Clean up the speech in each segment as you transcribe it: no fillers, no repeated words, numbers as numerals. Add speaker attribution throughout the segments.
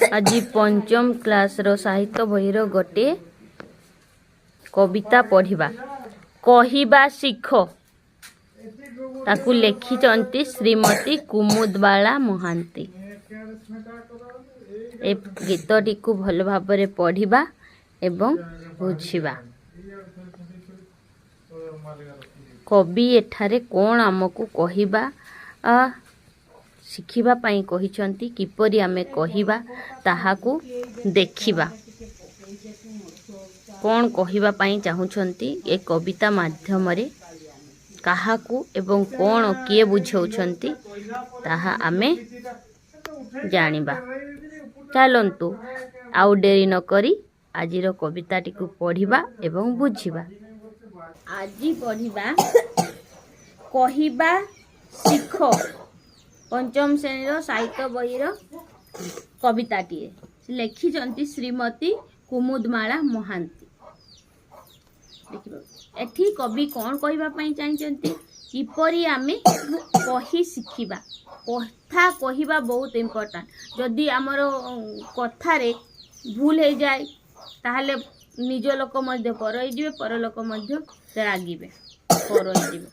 Speaker 1: आज पंचम क्लास रो साहित्य बही रो गोटे कविता पढ़िबा कहिबा शिख ताकू लिखिचंती श्रीमती कुमुदबाला महांती। ए गीतटी को भल भाबरे पढ़िबा एवं बुझिबा। कवि एठारे कोन आमको कहिबा शिखिबा पाई कहिचंती किपरि आमे कहिबा ताहाकू देखिबा। कोन कहिबा पाई चाहुचंती ए कविता माध्यम रे काहाकू एवं कोन किए बुझाउछंती ताहा आमे जानिबा। चलंतु आउ डेरी न करी आजिर कविताटी को पढ़िबा एवं बुझिबा। आजी पढ़िबा कहिबा शिख पंचम श्रेणी साहित्य बही कविताटी लिखिचंती श्रीमती कुमुदमाला महांती। एठी कवि कौन कहबा पई चाहिचंती किपरि आमे कहि शिखिबा। कथा कहिबा बहुत इम्पोर्टेंट। जदि आमर कथारे भूल हो जाए ताहले निज लोक मध्य परई जिवे पर लोक मध्य रागिबे परई जिवे।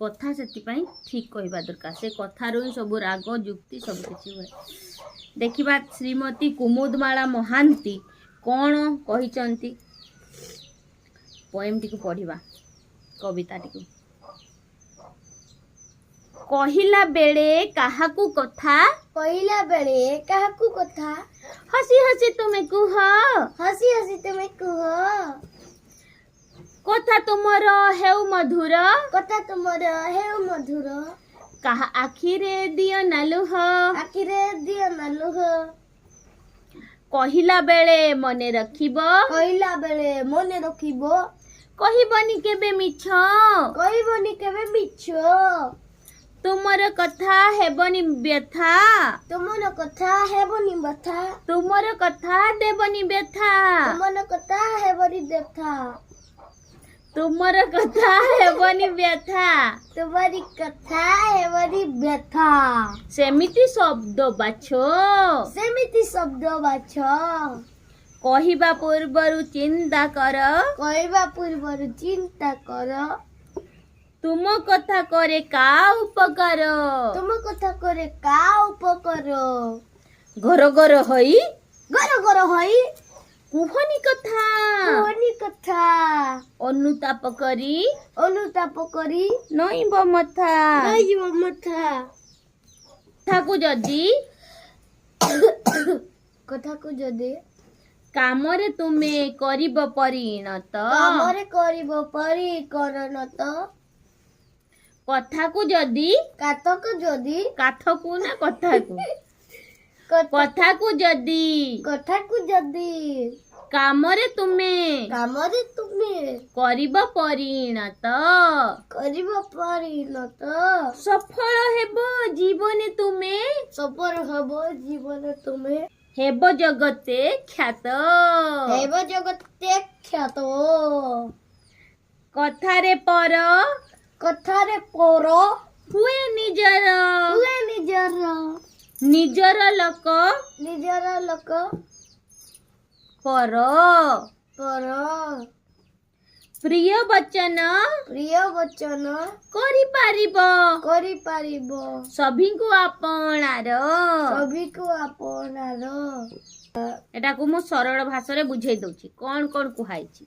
Speaker 1: कथा से ठीक कहवा दरकार से कथार ही सब राग जुक्ति सब किसी हुए। देखिबा श्रीमती कुमुदमाला महांती कौन कहिचंती पोएम टी को पढ़िबा कविता टी को। कहिला बेले काहाकू कथा हसी हसी तुम्हें कुह कथा तुमर हेउ मधुर काहा आखिरे दियो नालुह कहिला बेले मने रखिबो कहिबनी केबे मिछ तुमर कथा हेबनी व्यथा तुमर कथा देबनी व्यथा तुमर कथा हेबनी व्यथा सेमिति शब्द बाछो कहिबा पूर्वरु चिंता कर तुम कथा करे का उपकार घर घर होई कुहनी कथा अनुताप करी नईब मथा कथा को जदी कामरे तुमे करिब परिणत कथा को जदी कथा को जदी कामरे तुमे करिब परिणत सफल हेबो जीवन तुमे हेबो जगते ख्यात कथारे पर हुए निजर लोक पर प्रिय वचन करि पारिबो सभी को आपणार एटा को मो सरल भाषा रे बुझाई दउची कोन कुहाइची।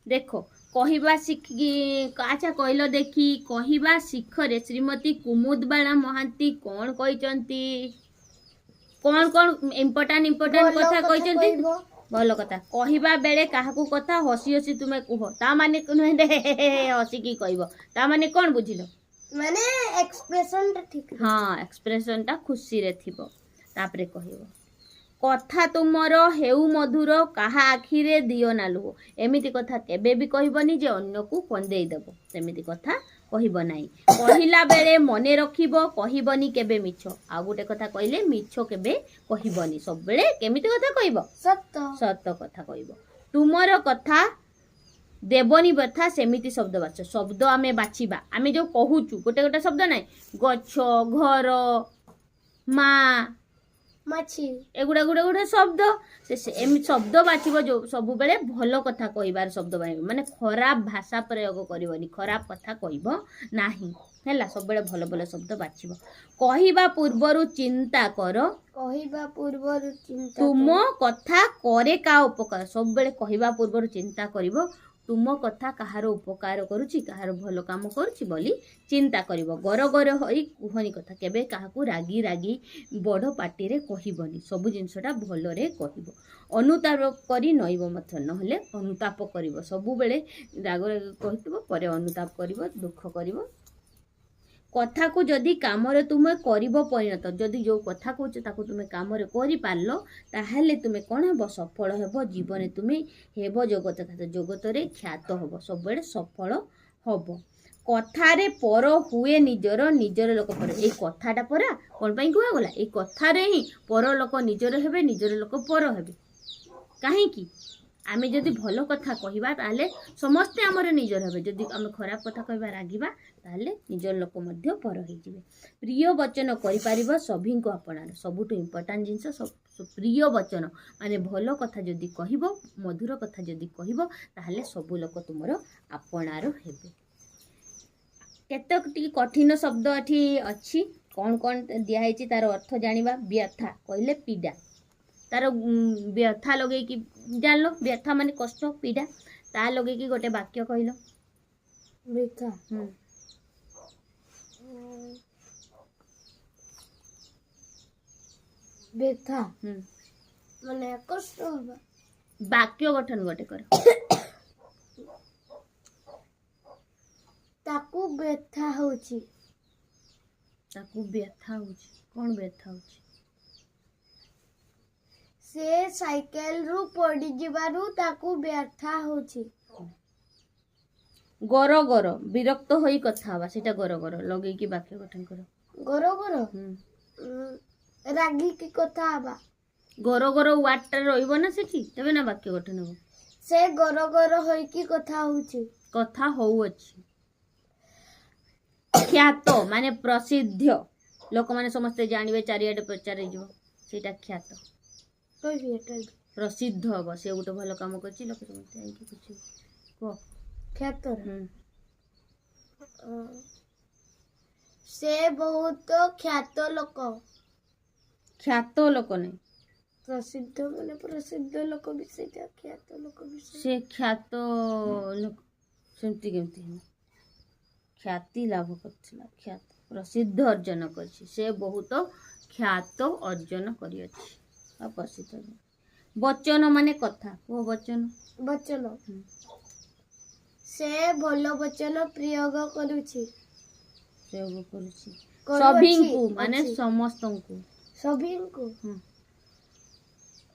Speaker 1: देखो कहिबा अच्छा कहलो देखी कहिबा शिखरे श्रीमती कुमुदबाला महांती कौन कहिचंती कौन इम्पोर्टेंट कथा कहिचंती भल कथा कहिबा बेले काहाकू कथा हसी हसी तुमे कुह ता माने हसी की कहबो ता माने कौन बुझिलो
Speaker 2: माने एक्सप्रेशन ता ठीक
Speaker 1: हां एक्सप्रेशन ता खुशी रे थिबो तापरे कहबो कथा तुमर हेउ मधुर काहा आखिरे दियो नालु एमिति कथा केबे भी कहबनी जे अन्य को कंदेई देबो सेमिति कथा कहबो नाही। कहिला बेले मने रखिबो कहबनी केबे मिछ आ गुटे कथा कहले मिछ केबे कहबनी सब बेले केमिति कथा कहबो सत्य कथा कहबो। तुमर कथा देवनी व्यथा सेमिति शब्द बाछ शब्द आमे बाछिबा आमे जो कहूचु गोटे गोटे शब्द नाही गछ घर माँ
Speaker 2: ମାଛି
Speaker 1: ଏଗୁଡ଼ା ଗୁଡ଼ା ଗୋଟେ ଶବ୍ଦ ଏମିତି ଶବ୍ଦ ବାଛିବ ଯୋଉ ସବୁବେଳେ ଭଲ କଥା କହିବାର ଶବ୍ଦ ବାଛିବ ମାନେ ଖରାପ ଭାଷା ପ୍ରୟୋଗ କରିବନି ଖରାପ କଥା କହିବ ନାହିଁ ହେଲା ସବୁବେଳେ ଭଲ ଭଲ ଶବ୍ଦ ବାଛିବ କହିବା ପୂର୍ବରୁ ଚିନ୍ତା କର
Speaker 2: କହିବା ପୂର୍ବରୁ ଚିନ୍ତା
Speaker 1: ତୁମ କଥା କରେ କାହା ଉପକାର ସବୁବେଳେ କହିବା ପୂର୍ବରୁ ଚିନ୍ତା କରିବ ତୁମ କଥା କାହାର ଉପକାର କରୁଛି କାହାର ଭଲ କାମ କରୁଛି ବୋଲି ଚିନ୍ତା କରିବ ଗର ଗର ହୋଇ କୁହନି କଥା କେବେ କାହାକୁ ରାଗି ରାଗି ବଡ଼ ପାଟିରେ କହିବନି ସବୁ ଜିନିଷଟା ଭଲରେ କହିବ ଅନୁତାପ କରି ନଇବ ମଧ୍ୟ ନହେଲେ ଅନୁତାପ କରିବ ସବୁବେଳେ ରାଗ ରାଗ କହିଥିବ ପରେ ଅନୁତାପ କରିବ ଦୁଃଖ କରିବ କଥାକୁ ଯଦି କାମରେ ତୁମେ କରିବ ପରିଣତ ଯଦି ଯେଉଁ କଥା କହୁଛ ତାକୁ ତୁମେ କାମରେ କରିପାରିଲ ତାହେଲେ ତୁମେ କ'ଣ ହେବ ସଫଳ ହେବ ଜୀବନରେ ତୁମେ ହେବ ଜଗତରେ ଖ୍ୟାତ ହେବ ସବୁବେଳେ ସଫଳ ହେବ କଥାରେ ପର ହୁଏ ନିଜର ଲୋକ ପର ଏଇ କଥାଟା ପରା କ'ଣ ପାଇଁ କୁହାଗଲା ଏଇ କଥାରେ ହିଁ ପର ଲୋକ ନିଜର ହେବେ ନିଜର ଲୋକ ପର ହେବେ କାହିଁକି ଆମେ ଯଦି ଭଲ କଥା କହିବା ତାହେଲେ ସମସ୍ତେ ଆମର ନିଜର ହେବେ ଯଦି ଆମେ ଖରାପ କଥା କହିବା ରାଗିବା ତାହେଲେ ନିଜର ଲୋକ ମଧ୍ୟ ପର ହେଇଯିବେ ପ୍ରିୟ ବଚନ କରିପାରିବ ସଭିଙ୍କୁ ଆପଣାର ସବୁଠୁ ଇମ୍ପୋର୍ଟାଣ୍ଟ ଜିନିଷ ପ୍ରିୟ ବଚନ ମାନେ ଭଲ କଥା ଯଦି କହିବ ମଧୁର କଥା ଯଦି କହିବ ତାହେଲେ ସବୁ ଲୋକ ତୁମର ଆପଣାର ହେବେ କେତେକ ଟିକେ କଠିନ ଶବ୍ଦ ଏଠି ଅଛି କ'ଣ କ'ଣ ଦିଆହେଇଛି ତାର ଅର୍ଥ ଜାଣିବା ବ୍ୟଥା କହିଲେ ପୀଡ଼ା ତାର ବ୍ୟଥା ଲଗେଇକି ଜାଣିଲ ବ୍ୟଥା ମାନେ କଷ୍ଟ ପୀଡ଼ା ତା ଲଗେଇକି ଗୋଟେ ବାକ୍ୟ କହିଲ
Speaker 2: ବ୍ୟଥା ବ୍ୟଥା ମାନେ କଷ୍ଟ ହବା
Speaker 1: ବାକ୍ୟ ଗଠନ ଗୋଟେ କର
Speaker 2: ତାକୁ ବ୍ୟଥା ହଉଛି
Speaker 1: କ'ଣ ବ୍ୟଥା ହଉଛି
Speaker 2: ସେ ସାଇକେଲରୁ ପଡ଼ିଯିବାରୁ ତାକୁ ବ୍ୟଥା ହଉଛି
Speaker 1: ଗର ଗର ବିରକ୍ତ ହୋଇ କଥା ହବା ସେଇଟା ଗର ଗର ଲଗେଇକି ବାକ୍ୟ ଗଠନ କର
Speaker 2: ଗର ଗର ରାଗିକି କଥା ହବା
Speaker 1: ଗର ଗର ୱାର୍ଡଟା ରହିବ ନା ସେଠି ତେବେ ନା ବାକ୍ୟ ଗଠନ ହବ
Speaker 2: ସେ ଗର ଗର ହୋଇକି କଥା
Speaker 1: ହଉଅଛି ଖ୍ୟାତ ମାନେ ପ୍ରସିଦ୍ଧ ଲୋକମାନେ ସମସ୍ତେ ଜାଣିବେ ଚାରିଆଡ଼େ ପ୍ରଚାର ହେଇଯିବ ସେଇଟା ଖ୍ୟାତ ପ୍ରସିଦ୍ଧ ହବ ସେ ଗୋଟେ ଭଲ କାମ କରିଛି ଲୋକ ସମସ୍ତେ ଯାଇକି କିଛି କୁହ
Speaker 2: ଖ୍ୟାତ ସେ ବହୁତ ଖ୍ୟାତ ଲୋକ
Speaker 1: ନାହିଁ
Speaker 2: ପ୍ରସିଦ୍ଧ ମାନେ ପ୍ରସିଦ୍ଧ ଲୋକ ବି ସେଇଟା ଖ୍ୟାତ ଲୋକ ବି
Speaker 1: ସେ ଖ୍ୟାତ ଲୋକ ସେମିତି କେମିତି ଖ୍ୟାତି ଲାଭ କରିଥିଲା ପ୍ରସିଦ୍ଧ ଅର୍ଜନ କରିଛି ସେ ବହୁତ ଖ୍ୟାତ ଅର୍ଜନ କରିଅଛି ଆଉ ପ୍ରସିଦ୍ଧ ବଚନ ମାନେ କଥା କୁହ ବଚନ
Speaker 2: ସେ ଭଲ ବଚନ ପ୍ରୟୋଗ କରୁଛି
Speaker 1: ସଭିଙ୍କୁ ମାନେ ସମସ୍ତଙ୍କୁ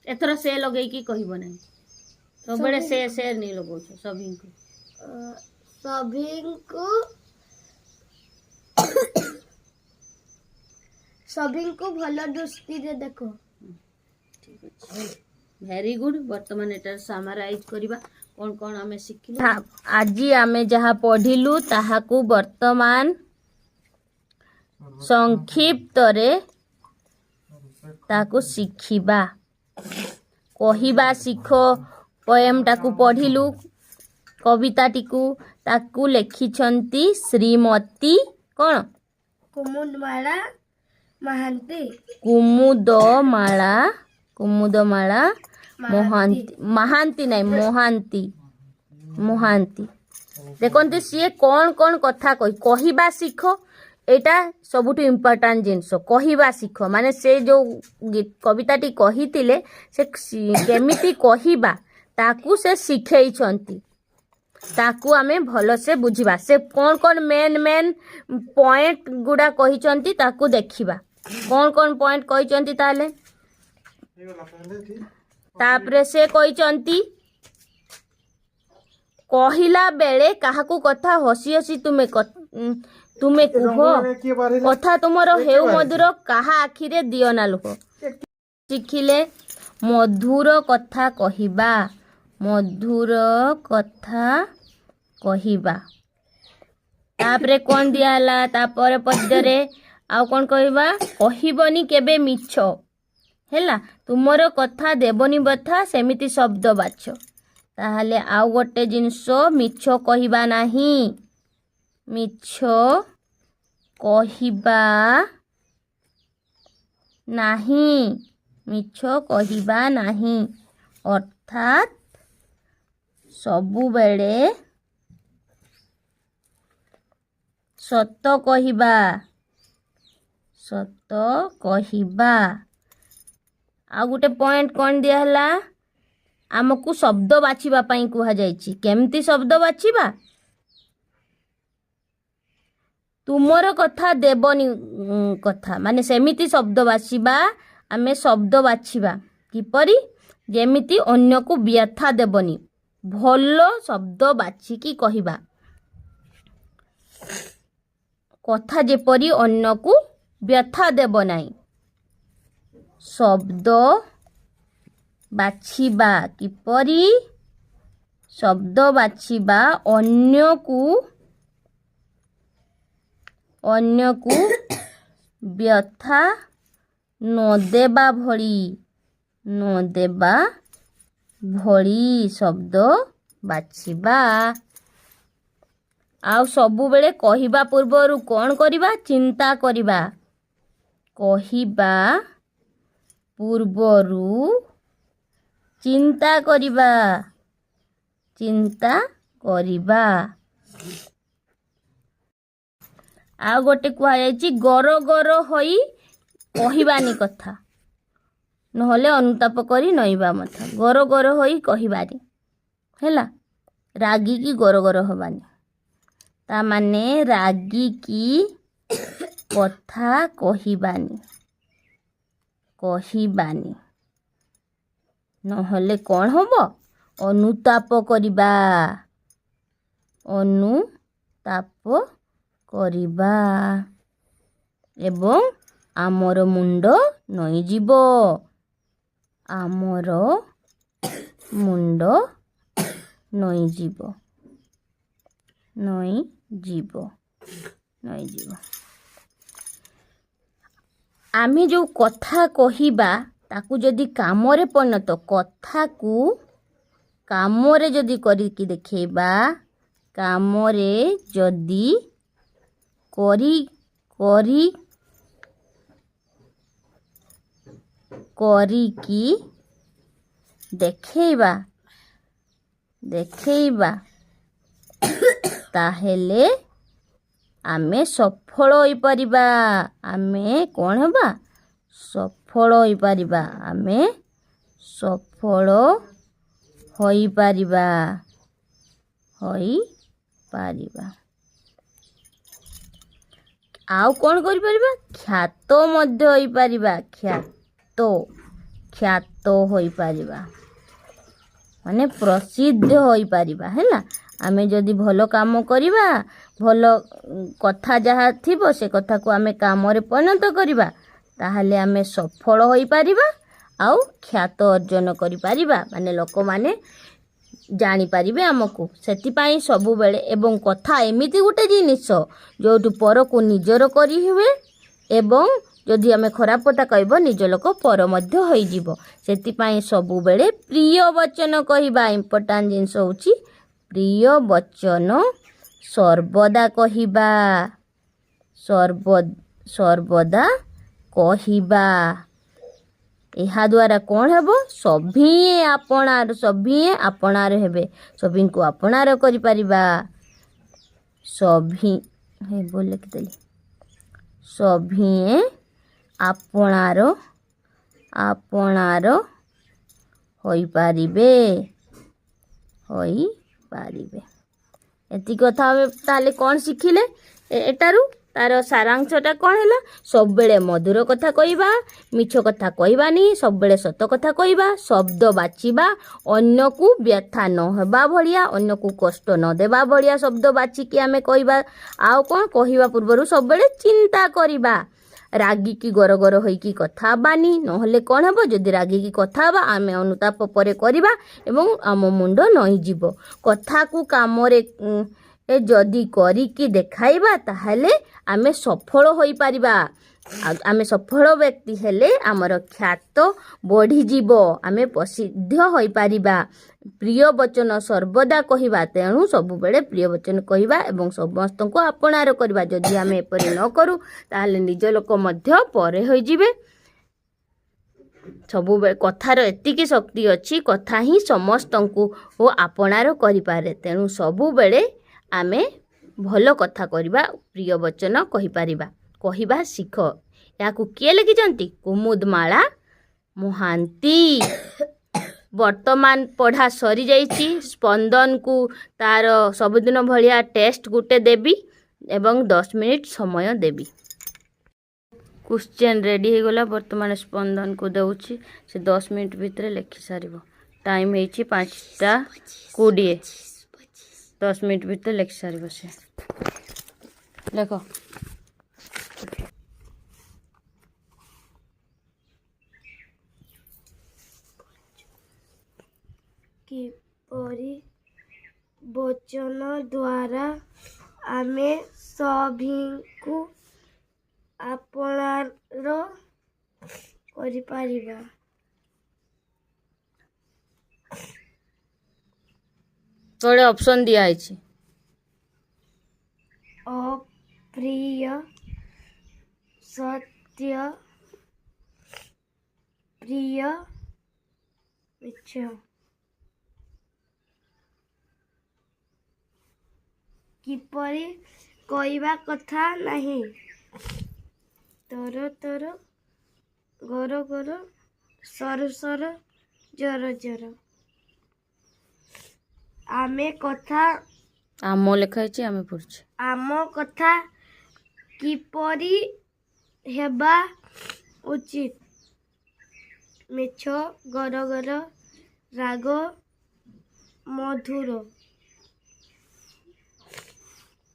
Speaker 1: ଏଥର ସେ ଲଗେଇକି କହିବ ନାହିଁ ସବୁବେଳେ ସେ ନେଇ ଲଗଉଛ
Speaker 2: ସଭିଙ୍କୁ ଭଲ ଦୃଷ୍ଟିରେ ଦେଖ
Speaker 1: ଠିକ ଅଛି ଭେରି ଗୁଡ୍ ବର୍ତ୍ତମାନ ଏଟାର ସାମାରାଇଜ କରିବା କ'ଣ କ'ଣ ଆମେ ଶିଖିଲୁ ଆଜି ଆମେ ଯାହା ପଢିଲୁ ତାହାକୁ ବର୍ତ୍ତମାନ ସଂକ୍ଷିପ୍ତରେ ତାକୁ ଶିଖିବା କହିବା ଶିଖ ପୋଏମଟାକୁ ପଢିଲୁ କବିତାଟିକୁ ତାକୁ ଲେଖିଛନ୍ତି ଶ୍ରୀମତୀ କ'ଣ
Speaker 2: କୁମୁଦମାଳା
Speaker 1: ମହାନ୍ତି ଦେଖନ୍ତୁ ସିଏ କ'ଣ କଥା କହିବା ଶିଖ ଏଇଟା ସବୁଠୁ ଇମ୍ପୋର୍ଟାଣ୍ଟ ଜିନିଷ କହିବା ଶିଖ ମାନେ ସେ ଯେଉଁ କବିତାଟି କହିଥିଲେ ସେ କେମିତି କହିବା ତାକୁ ସେ ଶିଖେଇଛନ୍ତି ତାକୁ ଆମେ ଭଲସେ ବୁଝିବା ସେ କ'ଣ ମେନ୍ ପଏଣ୍ଟ ଗୁଡ଼ା କହିଛନ୍ତି ତାକୁ ଦେଖିବା କ'ଣ ପଏଣ୍ଟ କହିଛନ୍ତି ତାହେଲେ ତାପରେ ସେ କହିଛନ୍ତି କହିଲା ବେଳେ କାହାକୁ କଥା ହସି ହସି ତୁମେ କୁହ କଥା ତୁମର ହେଉ ମଧୁର କାହା ଆଖିରେ ଦିଅ ନା ଲୁହ ଶିଖିଲେ ମଧୁର କଥା କହିବା ତାପରେ କ'ଣ ଦିଆହେଲା ତାପରେ ପଦ୍ୟରେ ଆଉ କ'ଣ କହିବା କହିବନି କେବେ ମିଛ ହେଲା। ତୁମର କଥା ଦେବନି ବଥା ସେମିତି ଶବ୍ଦ ବାଛ। ତାହେଲେ ଆଉ ଗୋଟେ ଜିନିଷ ମିଛ କହିବା ନାହିଁ। ମିଛ କହିବା ନାହିଁ। ମିଛ କହିବା ନାହିଁ ଅର୍ଥାତ୍ ସବୁବେଳେ ସତ କହିବା। ସତ କହିବା। ଆଉ ଗୋଟେ ପଏଣ୍ଟ କ'ଣ ଦିଆହେଲା? ଆମକୁ ଶବ୍ଦ ବାଛିବା ପାଇଁ କୁହାଯାଇଛି। କେମିତି ଶବ୍ଦ ବାଛିବା? ତୁମର କଥା ଦେବନି କଥା ମାନେ ସେମିତି ଶବ୍ଦ ବାଛିବା। ଆମେ ଶବ୍ଦ ବାଛିବା କିପରି? ଯେମିତି ଅନ୍ୟକୁ ବ୍ୟଥା ଦେବନି। ଭଲ ଶବ୍ଦ ବାଛିକି କହିବା। କଥା ଯେପରି ଅନ୍ୟକୁ ବ୍ୟଥା ଦେବ ନାହିଁ। ଶବ୍ଦ ବାଛିବା କିପରି? ଶବ୍ଦ ବାଛିବା ଅନ୍ୟକୁ ବ୍ୟଥା ନଦେବା ଭଳି ଶବ୍ଦ ବାଛିବା। ଆଉ ସବୁବେଳେ କହିବା ପୂର୍ବରୁ କ'ଣ କରିବା? ଚିନ୍ତା କରିବା। କହିବା ପୂର୍ବରୁ ଚିନ୍ତା କରିବା। ଆଉ ଗୋଟେ କୁହାଯାଇଛି ଗର ଗର ହୋଇ କହିବାନି କଥା, ନହେଲେ ଅନୁତାପ କରି ନଇବା କଥା। ଗର ଗର ହୋଇ କହିବାନି ହେଲା। ରାଗିକି ଗର ଗର ହବାନି। ତା ମାନେ ରାଗିକି କଥା କହିବାନି। ନହେଲେ କ'ଣ ହବ? ଅନୁତାପ କରିବା। ଏବଂ ଆମର ମୁଣ୍ଡ ନଇଁଯିବ। ଆମେ ଯେଉଁ କଥା କହିବା ତାକୁ ଯଦି କାମରେ ପରିଣତ, କଥାକୁ କାମରେ ଯଦି କରିକି ଦେଖେଇବା, କାମରେ ଯଦି କରିକି ଦେଖେଇବା ତାହେଲେ ଆମେ ସଫଳ ହୋଇପାରିବା। ଆମେ କ'ଣ ହେବା? ସଫଳ ହୋଇପାରିବା। ଆଉ କ'ଣ କରିପାରିବା? ଖ୍ୟାତ ମଧ୍ୟ ହୋଇପାରିବା। ଖ୍ୟାତ ହୋଇପାରିବା ମାନେ ପ୍ରସିଦ୍ଧ ହୋଇପାରିବା ହେଲା। ଆମେ ଯଦି ଭଲ କାମ କରିବା, ଭଲ କଥା ଯାହା ଥିବ ସେ କଥାକୁ ଆମେ କାମରେ ପରିଣତ କରିବା, ତାହେଲେ ଆମେ ସଫଳ ହୋଇପାରିବା ଆଉ ଖ୍ୟାତ ଅର୍ଜନ କରିପାରିବା। ମାନେ ଲୋକମାନେ ଜାଣିପାରିବେ ଆମକୁ। ସେଥିପାଇଁ ସବୁବେଳେ ଏବଂ କଥା ଏମିତି ଗୋଟେ ଜିନିଷ ଯେଉଁଠୁ ପରକୁ ନିଜର କରି ହୁଏ ଏବଂ ଯଦି ଆମେ ଖରାପ କଥା କହିବ ନିଜ ଲୋକ ପର ମଧ୍ୟ ହୋଇଯିବ। ସେଥିପାଇଁ ସବୁବେଳେ ପ୍ରିୟ ବଚନ କହିବା। ଇମ୍ପୋର୍ଟାଣ୍ଟ ଜିନିଷ ହେଉଛି ପ୍ରିୟ ବଚନ ସର୍ବଦା କହିବା। ଏହାଦ୍ୱାରା କ'ଣ ହେବ? ସଭିଏଁ ଆପଣାର ହେବେ। ସଭିଙ୍କୁ ଆପଣାର କରିପାରିବା। ସଭିଏଁ ଆପଣାର ହୋଇପାରିବେ। ଏତିକି କଥା ଆମେ ତାହେଲେ କ'ଣ ଶିଖିଲେ ଏଟାରୁ? ତାର ସାରାଂଶଟା କ'ଣ ହେଲା? ସବୁବେଳେ ମଧୁର କଥା କହିବା, ମିଛ କଥା କହିବାନି, ସବୁବେଳେ ସତ କଥା କହିବା, ଶବ୍ଦ ବାଛିବା, ଅନ୍ୟକୁ ବ୍ୟଥା ନ ହେବା ଭଳିଆ, ଅନ୍ୟକୁ କଷ୍ଟ ନ ଦେବା ଭଳିଆ ଶବ୍ଦ ବାଛିକି ଆମେ କହିବା। ଆଉ କ'ଣ? କହିବା ପୂର୍ବରୁ ସବୁବେଳେ ଚିନ୍ତା କରିବା। ରାଗିକି ଗର ଗର ହୋଇକି କଥା ହେବାନି, ନହେଲେ କ'ଣ ହେବ? ଯଦି ରାଗିକି କଥା ହେବା ଆମେ ଅନୁତାପ ପରେ କରିବା ଏବଂ ଆମ ମୁଣ୍ଡ ନଇଁଯିବ। କଥାକୁ କାମରେ ଏ ଯଦି କରିକି ଦେଖାଇବା ତାହେଲେ ଆମେ ସଫଳ ହୋଇପାରିବା। ଆମେ ସଫଳ ବ୍ୟକ୍ତି ହେଲେ ଆମର ଖ୍ୟାତ ବଢ଼ିଯିବ, ଆମେ ପ୍ରସିଦ୍ଧ ହୋଇପାରିବା। ପ୍ରିୟ ବଚନ ସର୍ବଦା କହିବା, ତେଣୁ ସବୁବେଳେ ପ୍ରିୟ ବଚନ କହିବା ଏବଂ ସମସ୍ତଙ୍କୁ ଆପଣାର କରିବା। ଯଦି ଆମେ ଏପରି ନ କରୁ ତାହେଲେ ନିଜ ଲୋକ ମଧ୍ୟ ପରେ ହୋଇଯିବେ। ସବୁବେଳେ କଥାର ଏତିକି ଶକ୍ତି ଅଛି, କଥା ହିଁ ସମସ୍ତଙ୍କୁ ଆପଣାର କରିପାରେ। ତେଣୁ ସବୁବେଳେ ଆମେ ଭଲ କଥା କରିବା, ପ୍ରିୟ ବଚନ କହିପାରିବା, କହିବା ଶିଖ। ଏହାକୁ କିଏ ଲେଖିଛନ୍ତି? କୁମୁଦମାଳା ମହାନ୍ତି। ବର୍ତ୍ତମାନ ପଢ଼ା ସରିଯାଇଛି। ସ୍ପନ୍ଦନକୁ ତାର ସବୁଦିନ ଭଳିଆ ଟେଷ୍ଟ ଗୋଟେ ଦେବି ଏବଂ 10 ମିନିଟ୍ ସମୟ ଦେବି। କ୍ୱେଶ୍ଚନ୍ ରେଡ଼ି ହେଇଗଲା। ବର୍ତ୍ତମାନ ସ୍ପନ୍ଦନକୁ ଦେଉଛି, ସେ 10 ମିନିଟ୍ ଭିତରେ ଲେଖି ସାରିବ। ଟାଇମ୍ ହେଇଛି 5ଟା 20। 10 ମିନିଟ୍ ଭିତରେ ଲେଖି ସାରିବ ସେ। ଲେଖ।
Speaker 2: କିପରି ବଚନ ଦ୍ୱାରା ଆମେ ସଭିଙ୍କୁ ଆପଣାର କରିପାରିବା।
Speaker 1: ତଳେ ଅପସନ୍ ଦିଆହେଇଛି।
Speaker 2: ଅପ୍ରିୟ, ସତ୍ୟ, ପ୍ରିୟ, ମିଛ। କିପରି କହିବା କଥା ନାହିଁ। ତର ତର, ଗର ଗର, ସର ସର, ଜର ଜର। ଆମେ କଥା,
Speaker 1: ଆମ ଲେଖା ହେଇଛି, ଆମେ ପଢୁଛେ।
Speaker 2: ଆମ କଥା କିପରି ହେବା ଉଚିତ। ମିଛ, ଗର ଗର, ରାଗ, ମଧୁର।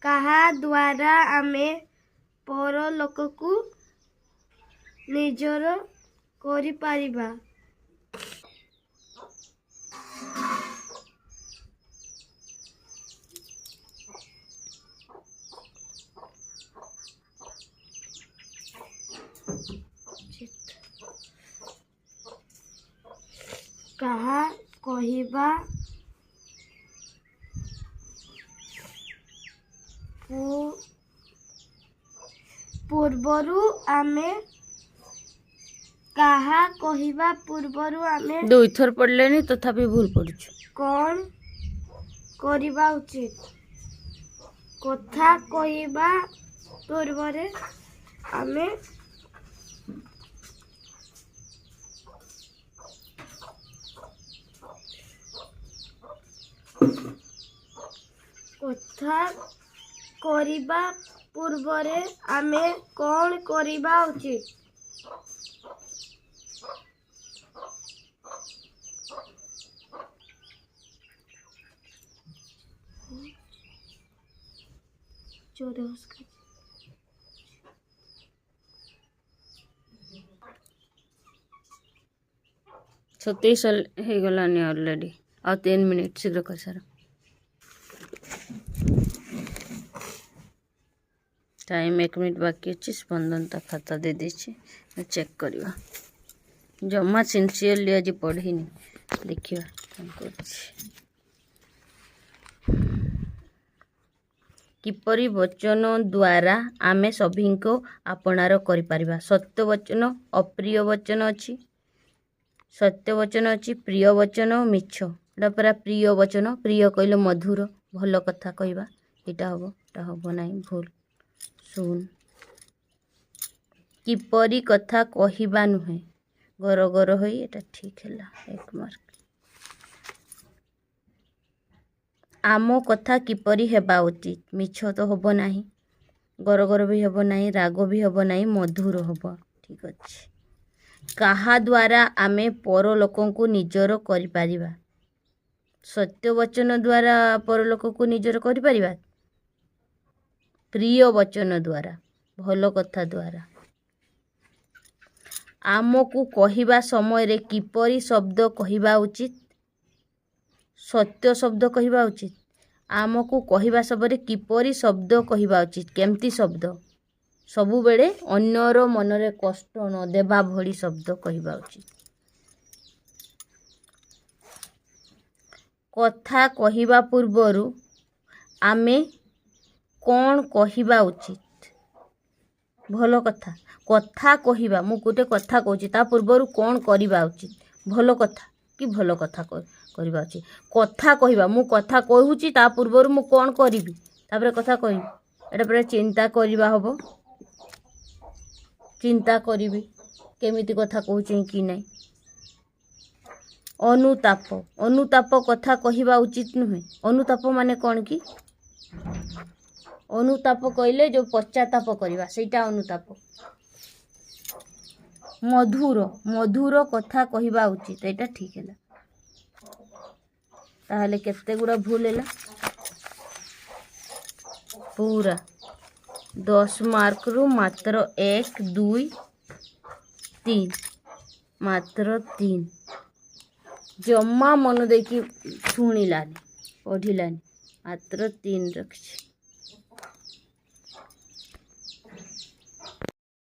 Speaker 2: କାହା ଦ୍ୱାରା ଆମେ ପର ଲୋକକୁ ନିଜର କରିପାରିବା। କାହା କହିବା ପୂର୍ବରୁ ଆମେ କାହା କହିବା ପୂର୍ବରୁ ଆମେ
Speaker 1: 2 ଥର ପଢିଲେନି, ତଥାପି ଭୁଲ ପଢୁଛୁ।
Speaker 2: କ'ଣ କରିବା ଉଚିତ। କଥା କହିବା ପୂର୍ବରେ ଆମେ କ'ଣ କରିବା ଉଚିତ।
Speaker 1: ସତେଇଶ ହେଇଗଲାନି ଅଲରେଡ଼ି। ଆଉ 3 ମିନିଟ୍ ଶୀଘ୍ର କରିସାର। ଟାଇମ୍ 1 ମିନିଟ୍ ବାକି ଅଛି। ସ୍ପନ୍ଦନ ତା ଖାତା ଦେଇଦେଇଛି, ଚେକ୍ କରିବା। ଜମା ସିନସିୟରଲି ଆଜି ପଢ଼ିନି, ଦେଖିବା କ'ଣ କରୁଛି। କିପରି ବଚନ ଦ୍ୱାରା ଆମେ ସଭିଙ୍କୁ ଆପଣାର କରିପାରିବା। ସତ୍ୟ ବଚନ, ଅପ୍ରିୟ ବଚନ ଅଛି, ସତ୍ୟ ବଚନ ଅଛି, ପ୍ରିୟ ବଚନ, ମିଛ। ଏଇଟା ପୁରା ପ୍ରିୟ ବଚନ। ପ୍ରିୟ କହିଲେ ମଧୁର, ଭଲ କଥା କହିବା। ଏଇଟା ହବ, ଏଇଟା ହବ ନାହିଁ, ଭୁଲ। ଶୁଣ, କିପରି କଥା କହିବା ନୁହେଁ, ଗର ଗର ହୋଇ, ଏଇଟା ଠିକ୍ ହେଲା, 1 ମାର୍କ। ଆମ କଥା କିପରି ହେବା ଉଚିତ, ମିଛ ତ ହବ ନାହିଁ, ଗର ଗର ବି ହବ ନାହିଁ, ରାଗ ବି ହବ ନାହିଁ, ମଧୁର ହବ, ଠିକ୍ ଅଛି। କାହା ଦ୍ୱାରା ଆମେ ପର ଲୋକଙ୍କୁ ନିଜର କରିପାରିବା। ସତ୍ୟ ବଚନ ଦ୍ୱାରା ପରଲୋକକୁ ନିଜର କରିପାରିବା। ପ୍ରିୟ ବଚନ ଦ୍ୱାରା, ଭଲ କଥା ଦ୍ୱାରା। ଆମକୁ କହିବା ସମୟରେ କିପରି ଶବ୍ଦ କହିବା ଉଚିତ। ସତ୍ୟ ଶବ୍ଦ କହିବା ଉଚିତ। आमको कहवा सबरे किपरि शब्द कहवा उचित केमती शब्द सबुबेले अन्यर मनरे कष्ट न देवा भली शब्द कहवा उचित। कथा कहवा पूर्वरु आमे कौन कहवा उचित भल कथा कथा कहवा मु गोटे कथा कहूँ ता पूर्वरु कौन करवा उचित भल कथा कि भल कथा करवा उचित। कथा कहवा मु कथा कहूँ ता पूर्वरु मु कौन करी तापर कथा कहबी एटा पूरा चिंता करवा हबो चिंता करी केमिति कथा कहूँ कि नहीं। अनुताप अनुताप कथा कहवा उचित नुहे। अनुताप माने कौन कि अनुताप कहले जो पश्चाताप करवा सेटा अनुताप। मधुर मधुर कथा कहवा उचित एटा ठीक है ताहले केते गुड़ा भूल है पूरा 10 मार्क रु मात्र 1 2 3 मात्र 3 जम्मा मन देखी शुणिलानी पढ़िलानी मात्र 3 रखी।